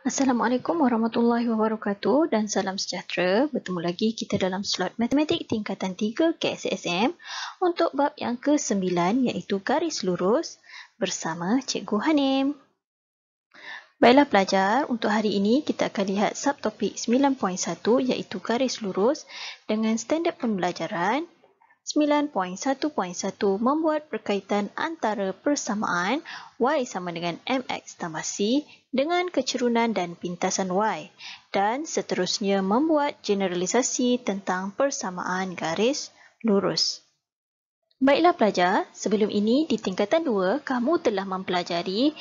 Assalamualaikum warahmatullahi wabarakatuh dan salam sejahtera. Bertemu lagi kita dalam slot matematik tingkatan 3 KSSM untuk bab yang ke-9 iaitu garis lurus bersama Cikgu Hanim. Baiklah pelajar, untuk hari ini kita akan lihat subtopik 9.1 iaitu garis lurus dengan standard pembelajaran 9.1.1 membuat perkaitan antara persamaan Y sama dengan MX tambah C dengan kecerunan dan pintasan Y dan seterusnya membuat generalisasi tentang persamaan garis lurus. Baiklah pelajar, sebelum ini di tingkatan 2 kamu telah mempelajari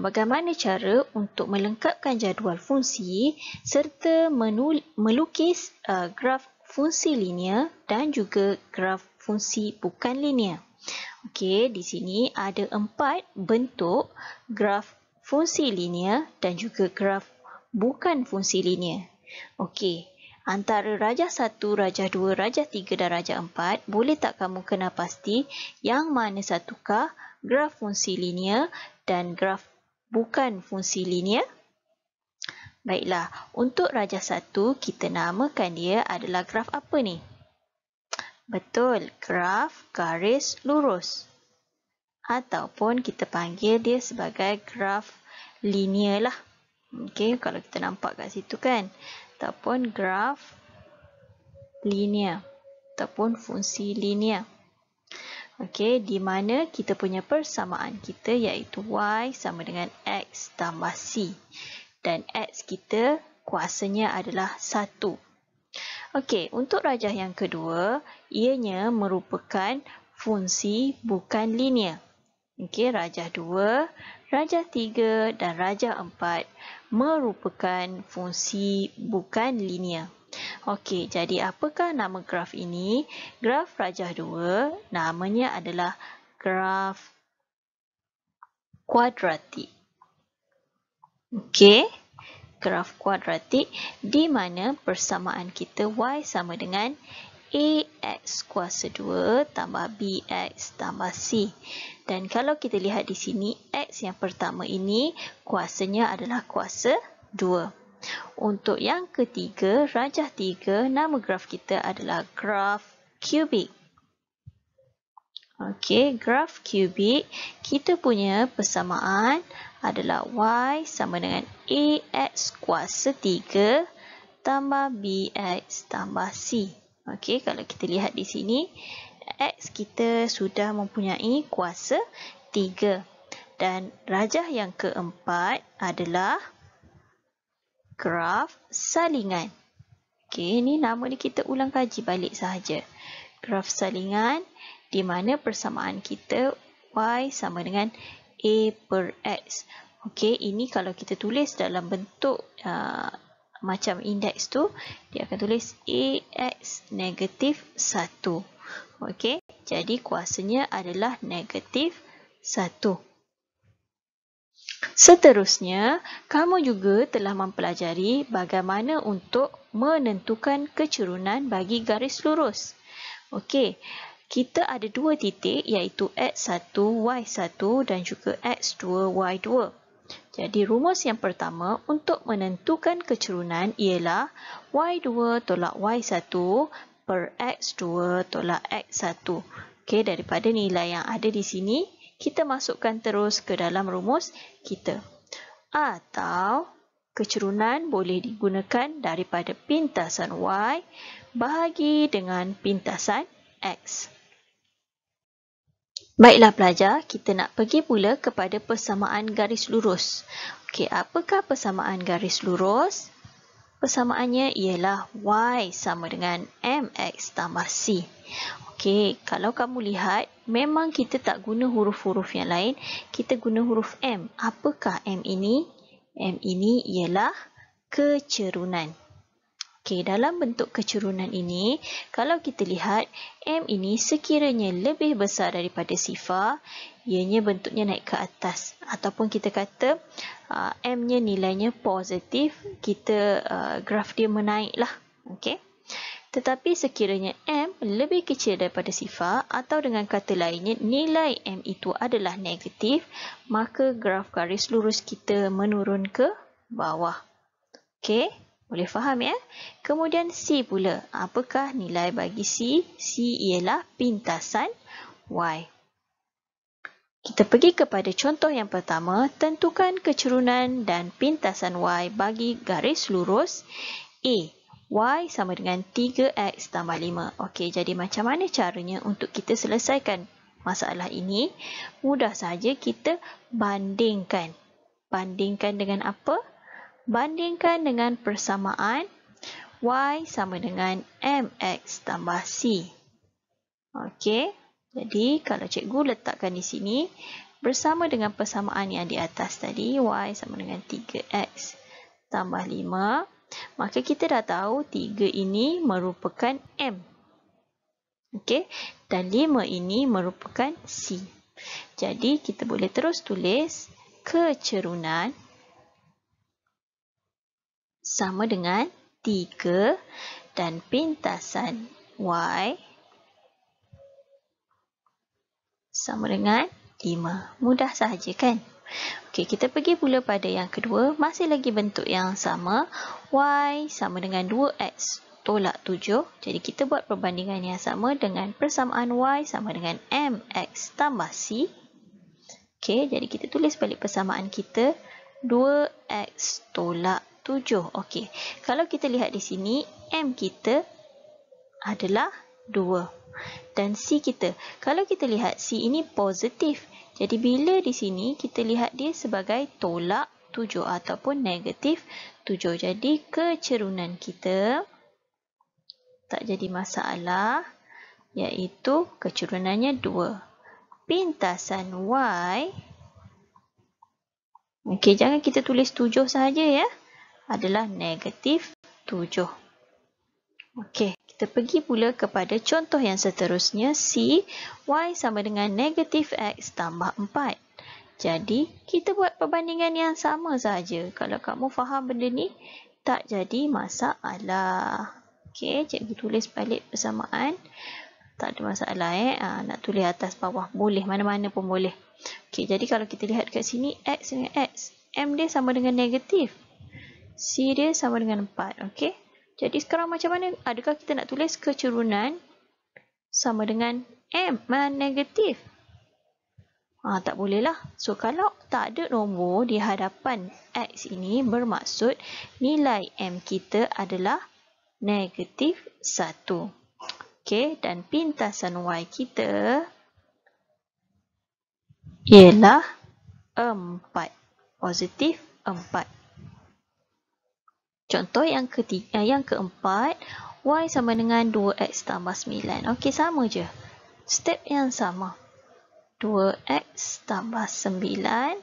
bagaimana cara untuk melengkapkan jadual fungsi serta melukis graf fungsi linear dan juga graf fungsi bukan linear. Okey, di sini ada 4 bentuk graf fungsi linear dan juga graf bukan fungsi linear. Okey, antara rajah 1, rajah 2, rajah 3 dan rajah 4, boleh tak kamu kenal pasti yang mana satukah graf fungsi linear dan graf bukan fungsi linear? Baiklah, untuk rajah 1 kita namakan dia adalah graf apa ni? Betul, graf garis lurus. Ataupun kita panggil dia sebagai graf linear lah. Okey, kalau kita nampak kat situ kan. Ataupun graf linear. Ataupun fungsi linear. Okey, di mana kita punya persamaan kita iaitu Y sama dengan X tambah C. Dan X kita kuasanya adalah 1. Okey, untuk rajah yang kedua, ianya merupakan fungsi bukan linear. Okey, rajah 2, rajah 3 dan rajah 4 merupakan fungsi bukan linear. Okey, jadi apakah nama graf ini? Graf rajah 2 namanya adalah graf kuadratik. Okey, graf kuadratik di mana persamaan kita Y sama dengan AX kuasa 2 tambah BX tambah C. Dan kalau kita lihat di sini, X yang pertama ini kuasanya adalah kuasa 2. Untuk yang ketiga, rajah 3, nama graf kita adalah graf kubik. Okey, graf kubik, kita punya persamaan adalah Y sama dengan AX kuasa 3 tambah BX tambah C. Okey, kalau kita lihat di sini, X kita sudah mempunyai kuasa 3. Dan rajah yang keempat adalah graf salingan. Okey, ini nama ni kita ulang kaji balik sahaja. Graf salingan di mana persamaan kita Y sama dengan A per X. Okey, ini kalau kita tulis dalam bentuk macam indeks tu, dia akan tulis AX negatif 1. Okey, jadi kuasanya adalah negatif 1. Seterusnya, kamu juga telah mempelajari bagaimana untuk menentukan kecerunan bagi garis lurus. Okey, kita ada 2 titik iaitu X1, Y1 dan juga X2, Y2. Jadi rumus yang pertama untuk menentukan kecerunan ialah Y2 tolak Y1 per X2 tolak X1. Okey, daripada nilai yang ada di sini, kita masukkan terus ke dalam rumus kita. Atau kecerunan boleh digunakan daripada pintasan Y bahagi dengan pintasan X. Baiklah pelajar, kita nak pergi pula kepada persamaan garis lurus. Okey, apakah persamaan garis lurus? Persamaannya ialah Y sama dengan MX tambah C. Okey, kalau kamu lihat, memang kita tak guna huruf-huruf yang lain, kita guna huruf M. Apakah M ini? M ini ialah kecerunan. Okey, dalam bentuk kecerunan ini, kalau kita lihat, M ini sekiranya lebih besar daripada sifar, ianya bentuknya naik ke atas. Ataupun kita kata M-nya nilainya positif, kita graf dia menaiklah. Okey. Tetapi sekiranya M lebih kecil daripada sifar atau dengan kata lainnya nilai M itu adalah negatif, maka graf garis lurus kita menurun ke bawah. Okey, boleh faham ya? Kemudian C pula. Apakah nilai bagi C? C ialah pintasan Y. Kita pergi kepada contoh yang pertama. Tentukan kecerunan dan pintasan Y bagi garis lurus A. Y sama dengan 3X tambah 5. Okey, jadi macam mana caranya untuk kita selesaikan masalah ini? Mudah saja, kita bandingkan. Bandingkan dengan apa? Bandingkan dengan persamaan Y sama dengan MX tambah C. Okey. Jadi, kalau cikgu letakkan di sini, bersama dengan persamaan yang di atas tadi, Y sama dengan 3X tambah 5, maka kita dah tahu 3 ini merupakan M. Okey, dan 5 ini merupakan C. Jadi, kita boleh terus tulis kecerunan sama dengan 3 dan pintasan Y sama dengan 5. Mudah sahaja kan? Okey, kita pergi pula pada yang kedua. Masih lagi bentuk yang sama. Y sama dengan 2X tolak 7. Jadi kita buat perbandingan yang sama dengan persamaan Y sama dengan MX tambah C. Okey, jadi kita tulis balik persamaan kita. 2X tolak 7. Okey, kalau kita lihat di sini, M kita adalah 2. Dan C kita, kalau kita lihat C ini positif. Jadi bila di sini kita lihat dia sebagai tolak 7 ataupun negatif 7. Jadi kecerunan kita tak jadi masalah, iaitu kecerunannya 2. Pintasan Y, okey, jangan kita tulis 7 sahaja ya, adalah negatif 7. Okey, kita pergi pula kepada contoh yang seterusnya. C, Y sama dengan negatif X tambah 4. Jadi, kita buat perbandingan yang sama saja. Kalau kamu faham benda ni, tak jadi masalah. Okey, cikgu tulis balik persamaan. Tak ada masalah nak tulis atas bawah. Boleh, mana-mana pun boleh. Okey, jadi kalau kita lihat kat sini, X dengan X. M dia sama dengan negatif. C dia sama dengan 4. Okey. Jadi sekarang macam mana? Adakah kita nak tulis kecerunan sama dengan M negatif? Tak boleh lah. So, kalau tak ada nombor di hadapan X ini, bermaksud nilai M kita adalah negatif 1. Okey, dan pintasan Y kita ialah 4. Positif 4. Contoh yang keempat, Y sama dengan 2X tambah 9. Okey, sama je. Step yang sama. 2X tambah 9.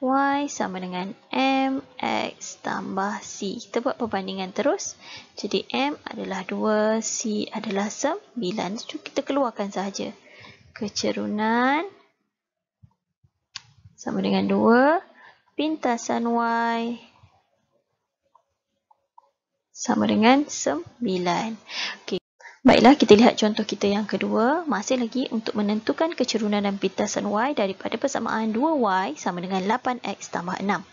Y sama dengan MX tambah C. Kita buat perbandingan terus. Jadi, M adalah 2, C adalah 9. Cuma kita keluarkan sahaja. Kecerunan sama dengan 2. Pintasan Y sama dengan 9. Okey. Baiklah, kita lihat contoh kita yang kedua. Masih lagi untuk menentukan kecerunan dan pintasan Y daripada persamaan 2Y sama dengan 8X tambah 6.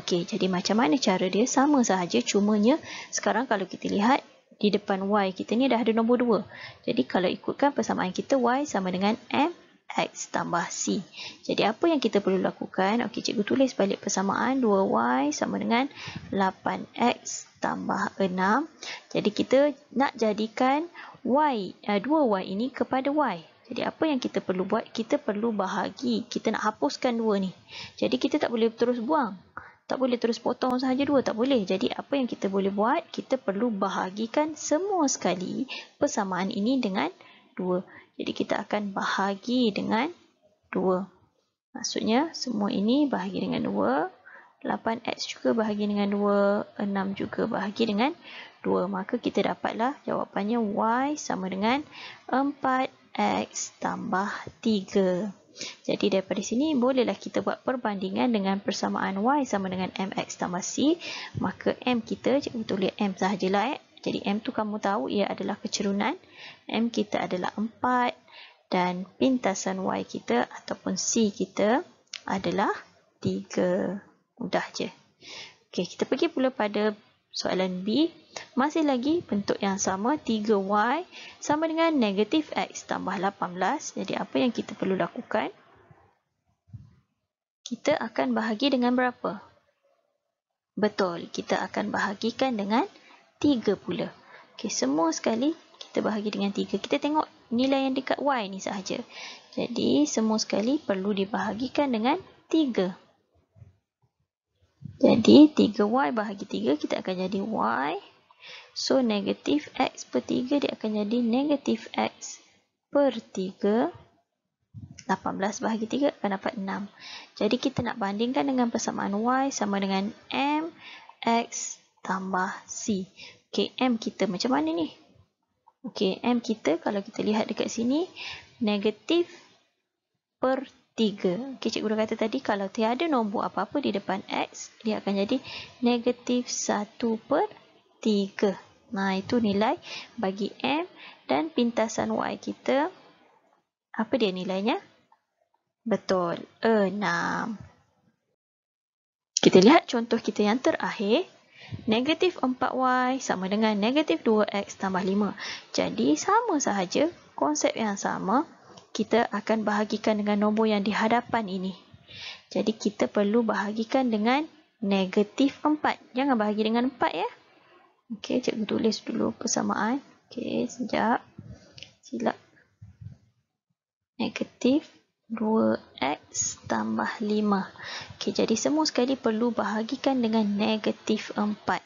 Okey, jadi macam mana cara dia? Sama sahaja, cumanya sekarang kalau kita lihat di depan Y kita ni dah ada nombor 2. Jadi kalau ikutkan persamaan kita, Y sama dengan MX tambah C. Jadi apa yang kita perlu lakukan? Okey, cikgu tulis balik persamaan 2Y sama dengan 8X tambah 6. Jadi kita nak jadikan Y, 2Y ini kepada Y. Jadi apa yang kita perlu buat? Kita perlu bahagi. Kita nak hapuskan 2 ni. Jadi kita tak boleh terus buang. Tak boleh terus potong sahaja 2. Tak boleh. Jadi apa yang kita boleh buat? Kita perlu bahagikan semua sekali persamaan ini dengan 2. Jadi kita akan bahagi dengan 2. Maksudnya semua ini bahagi dengan 2. 8X juga bahagi dengan 2, 6 juga bahagi dengan 2. Maka kita dapatlah jawapannya Y sama dengan 4X tambah 3. Jadi daripada sini bolehlah kita buat perbandingan dengan persamaan Y sama dengan MX tambah C. Maka M kita, cikgu tulis M sahajalah. Jadi M tu kamu tahu ia adalah kecerunan. M kita adalah 4 dan pintasan Y kita ataupun C kita adalah 3. Mudah je. Okey, kita pergi pula pada soalan B. Masih lagi bentuk yang sama, 3y sama dengan negatif x tambah 18. Jadi apa yang kita perlu lakukan? Kita akan bahagi dengan berapa? Betul, kita akan bahagikan dengan 3 pula. Okey, semua sekali kita bahagi dengan 3. Kita tengok nilai yang dekat y ni sahaja. Jadi, semua sekali perlu dibahagikan dengan 3. Jadi, 3y bahagi 3, kita akan jadi y. So, negatif x per 3, dia akan jadi negatif x per 3. 18 bahagi 3 akan dapat 6. Jadi, kita nak bandingkan dengan persamaan y sama dengan m x tambah c. Okey, m kita macam mana ni? Okey, m kita kalau kita lihat dekat sini, negatif per 3. Okey, cikgu dah kata tadi, kalau tiada nombor apa-apa di depan x, dia akan jadi negatif 1 per 3. Nah, itu nilai bagi m dan pintasan y kita. Apa dia nilainya? Betul, 6. Kita lihat contoh kita yang terakhir. Negatif 4y sama dengan negatif 2x tambah 5. Jadi, sama sahaja. Konsep yang sama. Kita akan bahagikan dengan nombor yang di hadapan ini. Jadi, kita perlu bahagikan dengan negatif 4. Jangan bahagi dengan 4 ya. Okey, cikgu tulis dulu persamaan. Okey, sekejap. Silap. Negatif 2x tambah 5. Okey, jadi semua sekali perlu bahagikan dengan negatif 4.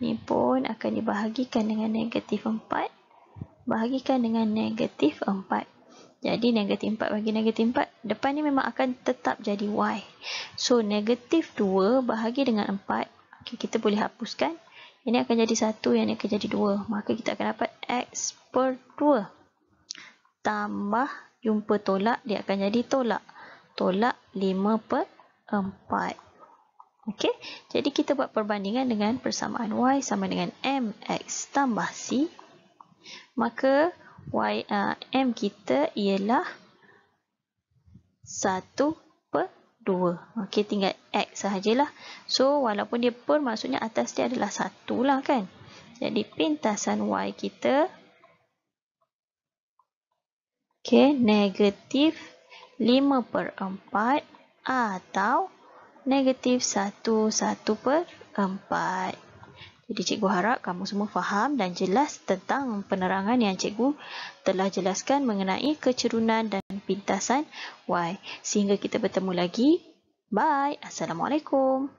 Ini pun akan dibahagikan dengan negatif 4. Bahagikan dengan negatif 4. Jadi, negatif 4 bagi negatif 4. Depan ni memang akan tetap jadi y. So, negatif 2 bahagi dengan 4. Okey, kita boleh hapuskan. Ini akan jadi 1, yang ini akan jadi 2. Maka kita akan dapat x per 2. Tambah, jumpa tolak, dia akan jadi tolak. Tolak 5 per 4. Okey, jadi kita buat perbandingan dengan persamaan y sama dengan mx tambah c. Maka m kita ialah 1 per 2. Okey, tinggal x sahajalah. So, walaupun dia per, maksudnya atas dia adalah 1 lah kan. Jadi, pintasan y kita, okey, negatif 5 per 4 atau negatif 1 per 4. Jadi, cikgu harap kamu semua faham dan jelas tentang penerangan yang cikgu telah jelaskan mengenai kecerunan dan pintasan y. Sehingga kita bertemu lagi. Bye. Assalamualaikum.